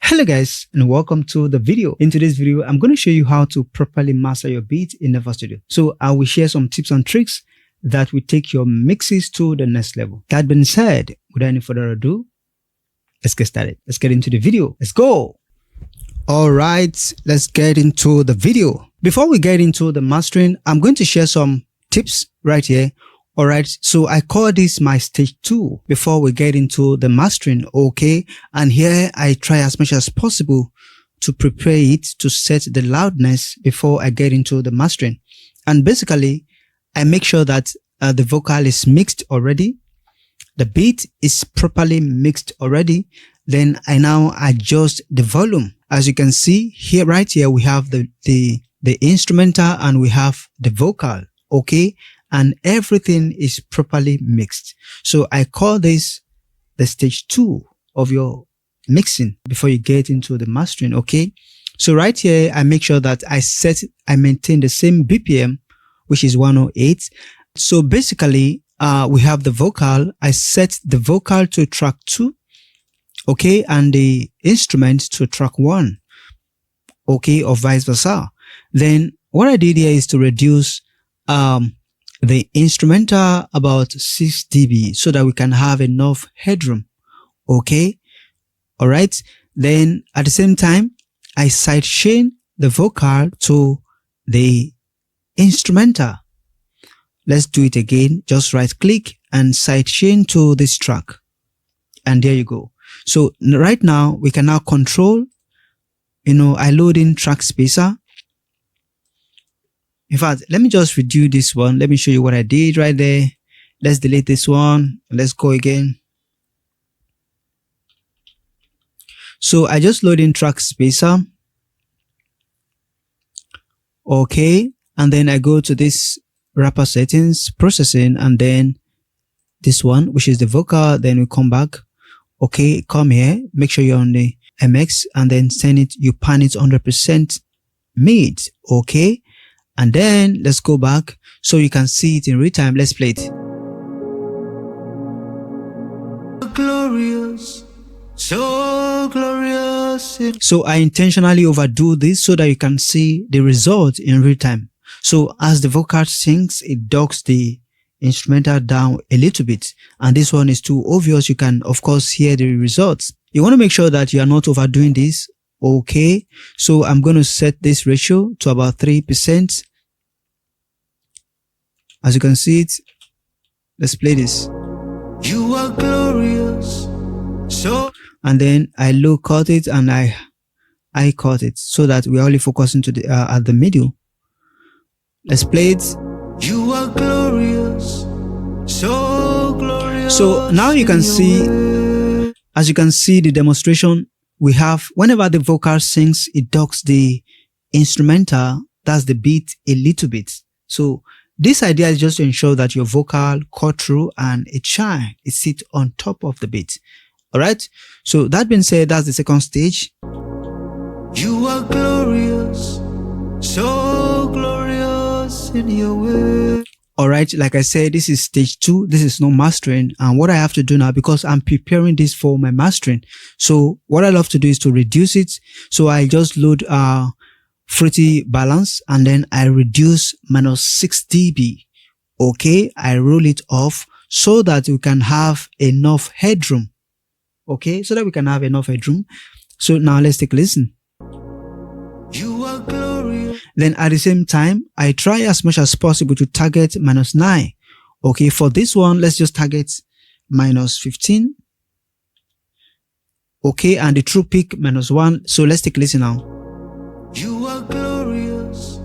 Hello guys and welcome to the video. In today's video, I'm going to show you how to properly master your beat in FL Studio. So I will share some tips and tricks that will take your mixes to the next level. That being said, without any further ado, let's get started. Let's get into the video. Let's go. All right, let's get into the video. Before we get into the mastering, I'm going to share some tips right here. All right, so I call this my stage 2 before we get into the mastering, okay? And here I try as much as possible to prepare it to set the loudness before I get into the mastering. And basically, I make sure that the vocal is mixed already. The beat is properly mixed already. Then I now adjust the volume. As you can see here, right here, we have the instrumental and we have the vocal, okay? And everything is properly mixed. So I call this the stage 2 of your mixing before you get into the mastering, okay? So right here, I make sure that I maintain the same BPM, which is 108. So basically, we have the vocal. I set the vocal to track 2, okay? And the instrument to track 1, okay? Or vice versa. Then what I did here is to reduce, the instrumental about 6 dB so that we can have enough headroom, okay? All right. Then at the same time, I sidechain the vocal to the instrumental. Let's do it again. Just right click and sidechain to this track. And there you go. So right now we can now control, I load in track spacer. In fact, let me just redo this one. Let me show you what I did right there. Let's delete this one. Let's go again. So I just load in track spacer. Okay. And then I go to this wrapper settings, processing, and then this one, which is the vocal. Then we come back. Okay. Come here. Make sure you're on the MX and then you pan it 100% mid. Okay. And then let's go back so you can see it in real time. Let's play it. Glorious, so glorious. So I intentionally overdo this so that you can see the result in real time. So as the vocal sings, it docks the instrumental down a little bit. And this one is too obvious. You can, of course, hear the results. You want to make sure that you are not overdoing this. Okay. So I'm going to set this ratio to about 3%. As you can see it, let's play this. You are glorious. So, and then I low cut it and I cut it so that we're only focusing to the at the middle. Let's play it. You are glorious. So glorious. So now you can see, as you can see the demonstration, we have whenever the vocal sings, it docks the instrumental, that's the beat a little bit. So this idea is just to ensure that your vocal cut through and it sits on top of the beat. All right. So that being said, that's the second stage. You are glorious, so glorious in your way. All right. Like I said, this is stage 2. This is no mastering. And what I have to do now, because I'm preparing this for my mastering. So what I love to do is to reduce it. So I just load, fruity balance and then I reduce -6 dB. Okay. I roll it off so that we can have enough headroom. Okay. So that we can have enough headroom. So now let's take a listen. You are glorious. Then at the same time, I try as much as possible to target -9. Okay. For this one, let's just target -15. Okay. And the true peak -1. So let's take a listen now. You are glorious,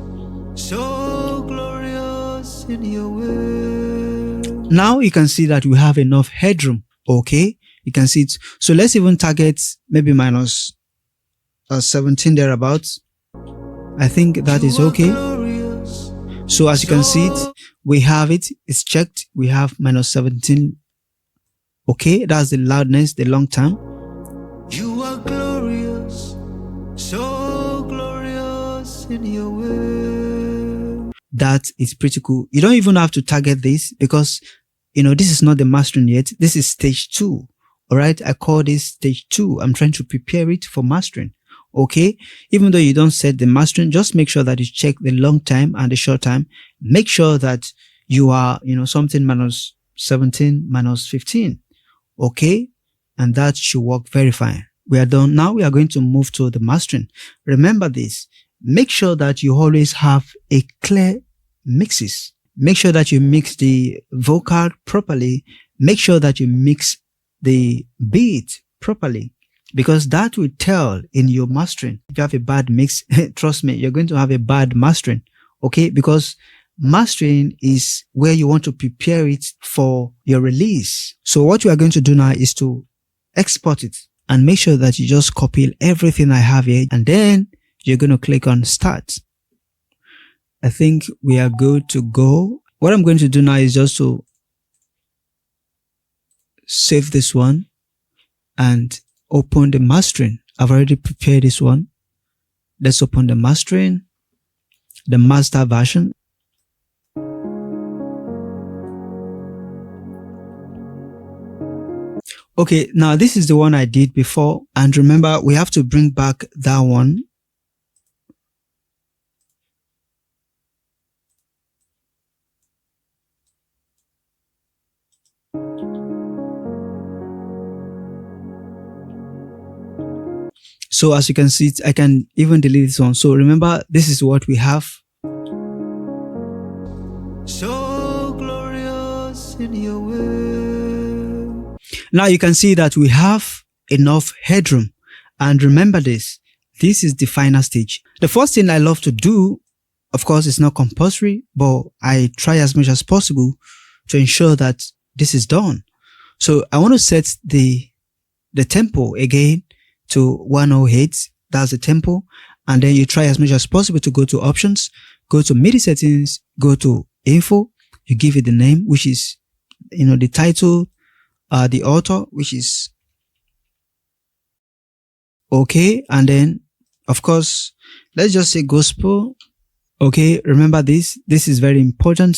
so glorious in your way. Now you can see that we have enough headroom. Okay. You can see it. So let's even target maybe -17 thereabouts. I think that is okay. So as you can see it, we have it. It's checked. We have -17. Okay. That's the loudness, the long term. You are glorious, so in your way. That is pretty cool. You don't even have to target this because, this is not the mastering yet. This is stage 2. All right, I call this stage 2. I'm trying to prepare it for mastering. Okay, even though you don't set the mastering, just make sure that you check the long time and the short time. Make sure that you are, something minus 17 minus 15. Okay, and that should work very fine. We are done. Now we are going to move to the mastering. Remember this. Make sure that you always have a clear mixes. Make sure that you mix the vocal properly. Make sure that you mix the beat properly, because that will tell in your mastering. If you have a bad mix, trust me, you're going to have a bad mastering. Okay, because mastering is where you want to prepare it for your release. So what you are going to do now is to export it and make sure that you just copy everything I have here, and then you're going to click on start. I think we are good to go. What I'm going to do now is just to save this one and open the mastering. I've already prepared this one. Let's open the mastering, the master version. Okay, now this is the one I did before, and remember we have to bring back that one. So as you can see, I can even delete this one. So remember, this is what we have. So glorious in your way. Now you can see that we have enough headroom. And remember this is the final stage. The first thing I love to do, of course, it's not compulsory, but I try as much as possible to ensure that this is done. So I want to set the tempo again to 108. That's the tempo. And then you try as much as possible to go to options, go to MIDI settings, go to info. You give it the name, which is, the title, the author, which is okay. And then, of course, let's just say gospel. Okay. Remember this is very important.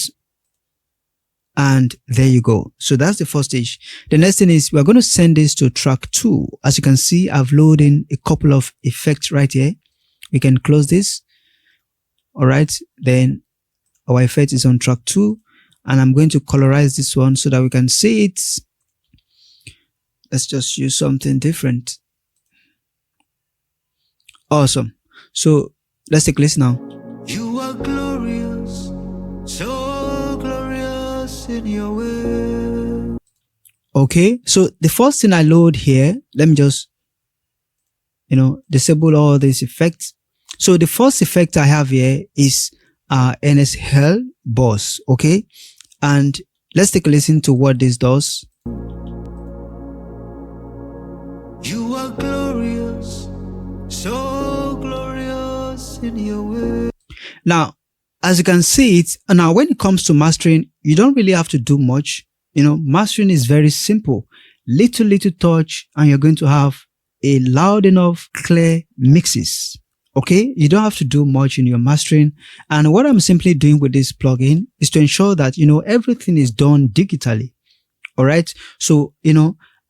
And there you go. So that's the first stage. The next thing is we're going to send this to track 2. As you can see, I've loaded in a couple of effects right here. We can close this. All right. Then our effect is on track 2, and I'm going to colorize this one so that we can see it. Let's just use something different. Awesome. So let's take a listen now. You are glorious, so glorious in your way. Okay, so the first thing I load here, let me just, disable all these effects. So the first effect I have here is NSL boss. Okay, and let's take a listen to what this does. You are glorious, so glorious in your way. Now, as you can see it, now when it comes to mastering, you don't really have to do much. Mastering is very simple. Little touch, and you're going to have a loud enough, clear mixes. Okay, you don't have to do much in your mastering. And what I'm simply doing with this plugin is to ensure that, everything is done digitally. All right. So,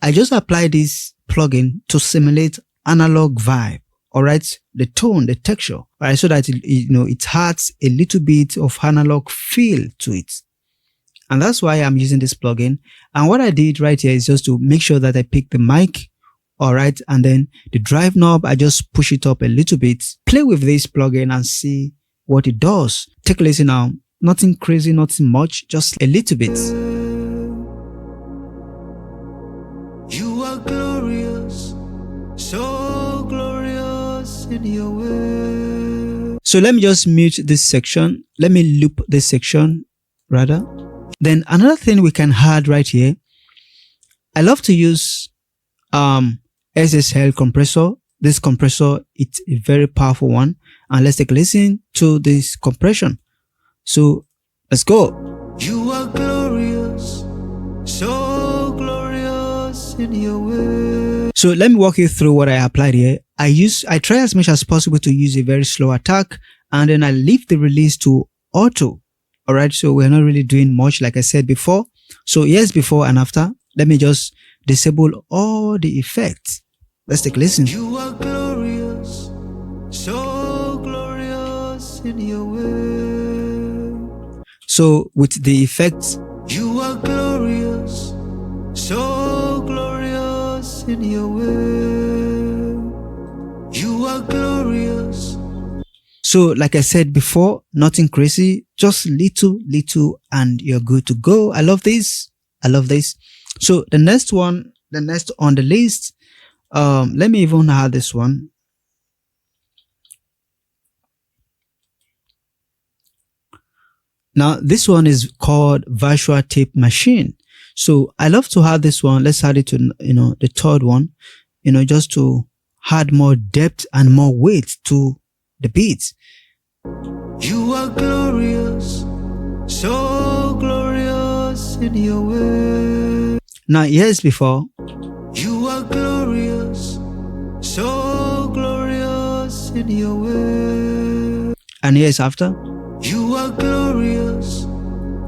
I just apply this plugin to simulate analog vibe. All right. The tone, the texture. All right. So that, it adds a little bit of analog feel to it. And that's why I'm using this plugin. And what I did right here is just to make sure that I pick the mic. All right. And then the drive knob, I just push it up a little bit. Play with this plugin and see what it does. Take a listen now. Nothing crazy, nothing much, just a little bit. You are glorious, so glorious in your way. So let me just mute this section. Let me loop this section rather. Then another thing we can add right here, I love to use SSL compressor. This compressor, it's a very powerful one. And let's take a listen to this compression. So let's go. You are glorious, so glorious in your way. So let me walk you through what I applied here. I try as much as possible to use a very slow attack, and then I leave the release to auto. All right, so we're not really doing much, like I said before. So here's before and after. let me just disable all the effects. Let's take a listen. You are glorious, so glorious in your way. So with the effects, you are glorious, so glorious in your way. You are glorious. So like I said before, nothing crazy, just little, and you're good to go. I love this. I love this. So the next on the list, let me even add this one. Now this one is called virtual tape machine. So I love to add this one. Let's add it to, the third one, just to add more depth and more weight to the beats. You are glorious, so glorious in your way. Now years before, you are glorious, so glorious in your way. And years after, you are glorious,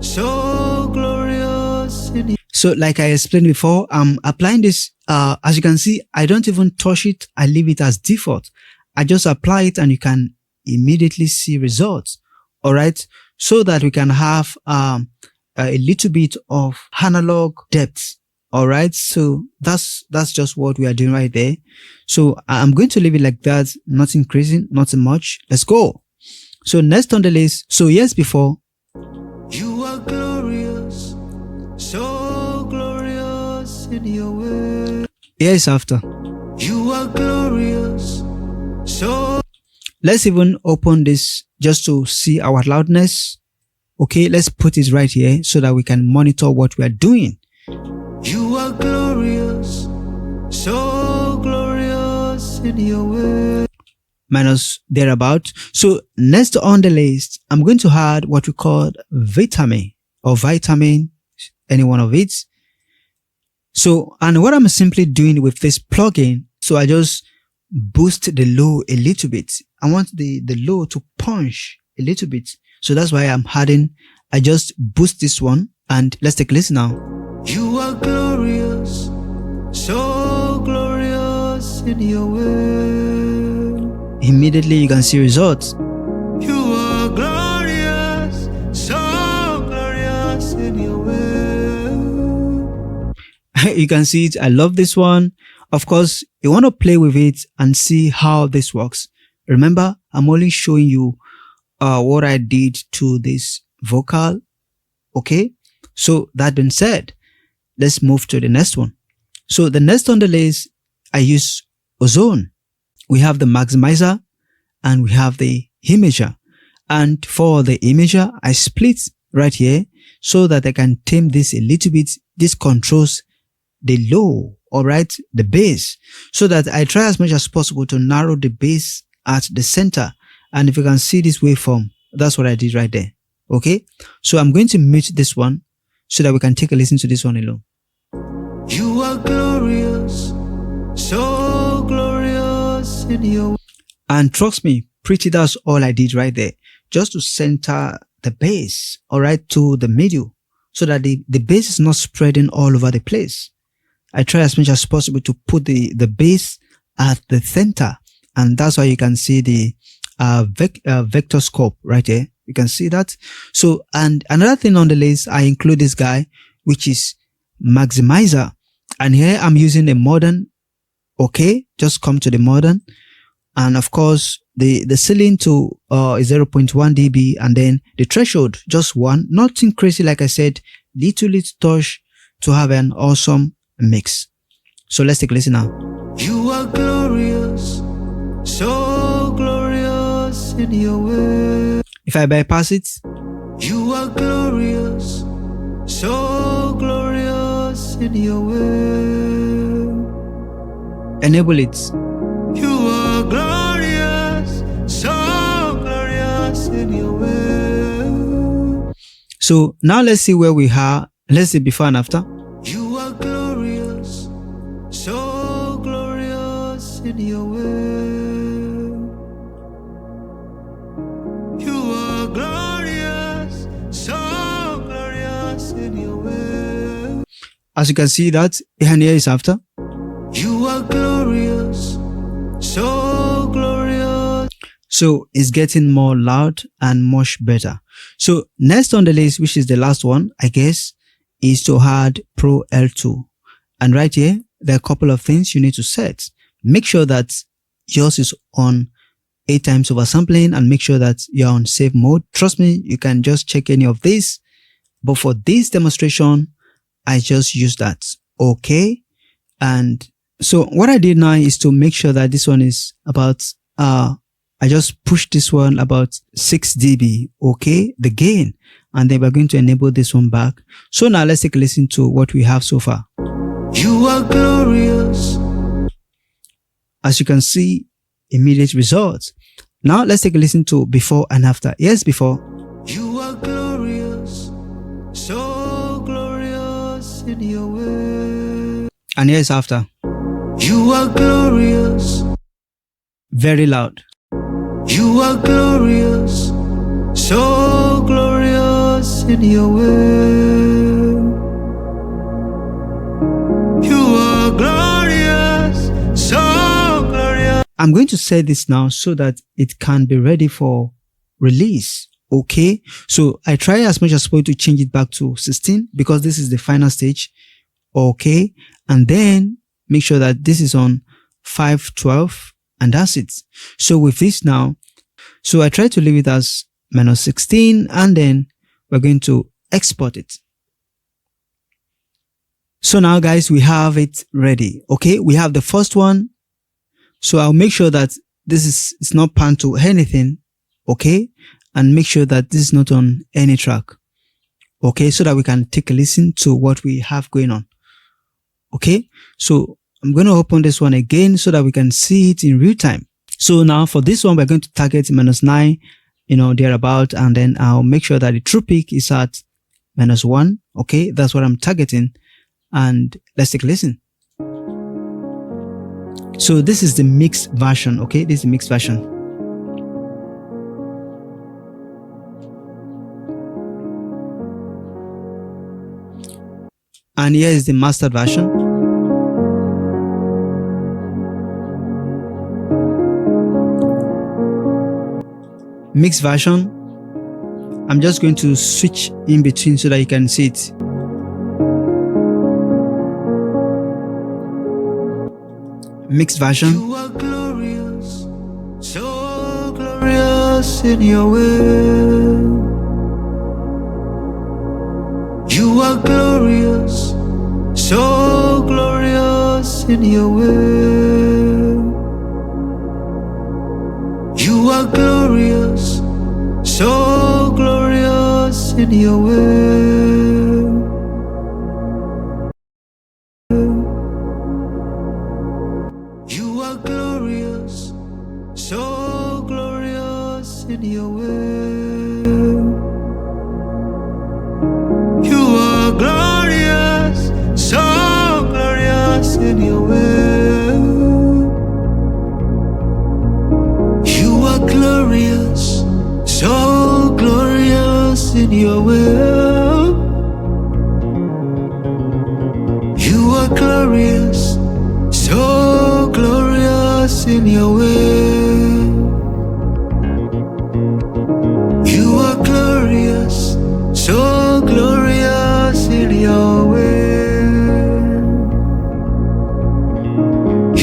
so glorious in your. So like I explained before, I'm applying this, as you can see, I don't even touch it. I leave it as default. I just apply it and you can immediately see results. All right. So that we can have a little bit of analog depth. All right. So that's just what we are doing right there. So I'm going to leave it like that. Nothing crazy, nothing much. Let's go. So next on the list. So yes, before. You are glorious, so glorious in your way. Yes, after. You are glorious, so. Let's even open this just to see our loudness. Okay, let's put it right here so that we can monitor what we are doing. You are glorious, so glorious in your way. Minus thereabout. So next on the list, I'm going to add what we call vitamin, any one of it. So, and what I'm simply doing with this plugin, so I just boost the low a little bit. I want the low to punch a little bit. So that's why I just boost this one, and let's take a listen now. You are glorious, so glorious in your way. Immediately you can see results. You are glorious, so glorious in your way. You can see it. I love this one. Of course, you want to play with it and see how this works. Remember, I'm only showing you what I did to this vocal. Okay. So that being said, let's move to the next one. So the next on the list, I use Ozone. We have the maximizer and we have the imager. And for the imager, I split right here so that I can tame this a little bit. This controls the low, all right, the bass, so that I try as much as possible to narrow the bass at the center. And if you can see this waveform, that's what I did right there. Okay, so I'm going to mute this one so that we can take a listen to this one alone. You are glorious, so glorious in your. And trust me, pretty, that's all I did right there, just to center the bass, all right, to the middle, so that the bass is not spreading all over the place. I try as much as possible to put the bass at the center, and that's why you can see the vector scope right there. You can see that. So, and another thing on the list, I include this guy, which is maximizer, and here I'm using a modern. Okay, just come to the modern, and of course the ceiling to is 0.1 dB, and then the threshold just 1. Nothing crazy, like I said, little touch to have an awesome mix. So let's take a listen now. You are glorious, so glorious in your way. If I bypass it, you are glorious, so glorious in your way. Enable it. You are glorious, so glorious in your way. So now let's see where we are. Let's see before and after. You are glorious, so glorious in your way. You are glorious, so glorious in your way. As you can see that, and here is after. You are glorious, so glorious. So it's getting more loud and much better. So next on the list, which is the last one, I guess, is to add Pro L2. And right here, there are a couple of things you need to set. Make sure that yours is on 8 times oversampling and make sure that you're on save mode. Trust me, you can just check any of this. But for this demonstration, I just use that. Okay. And so what I did now is to make sure that this one is about, I just pushed this one about 6 dB. Okay. The gain. And then we're going to enable this one back. So now let's take a listen to what we have so far. You are glorious. As you can see, immediate results. Now let's take a listen to before and after. Yes, before. You are glorious, so glorious in your way. And yes, after. You are glorious. Very loud. You are glorious, so glorious in your way. You are glorious, so glorious. I'm going to set this now so that it can be ready for release. Okay. So I try as much as possible to change it back to 16 because this is the final stage. Okay. And then make sure that this is on 512 and that's it. So with this now, so I try to leave it as -16 and then we're going to export it. So now guys, we have it ready. Okay. We have the first one. So I'll make sure that this is, it's not panned to anything. Okay. And make sure that this is not on any track. Okay. So that we can take a listen to what we have going on. Okay. So I'm going to open this one again so that we can see it in real time. So now for this one, we're going to target -9, thereabout. And then I'll make sure that the true peak is at -1. Okay. That's what I'm targeting. And let's take a listen. So this is the mixed version. Okay. This is the mixed version. And here is the mastered version. Mixed version. I'm just going to switch in between so that you can see it. Mixed version. You are glorious, so glorious in your way. You are glorious, so glorious in your way. You are glorious, so glorious in your way. You are glorious, so glorious in your way. You are glorious, so glorious in your way. You are glorious, so glorious in your way. You are glorious, so glorious in your way. You are glorious, so glorious in your way.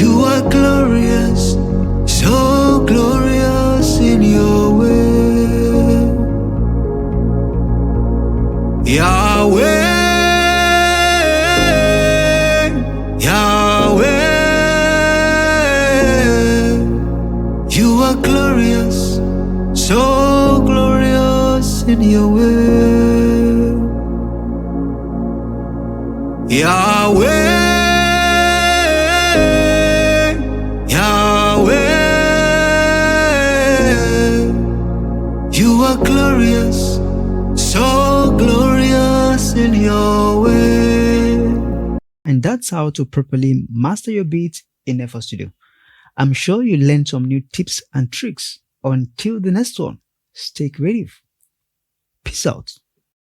You are glorious, so glorious in your way. Yahweh, Yahweh. You are glorious, so glorious in your way. Yahweh, Yahweh. You are glorious, so glorious in your way. And that's how to properly master your beat in FL Studio. I'm sure you learned some new tips and tricks. Until the next one, stay creative. Peace out.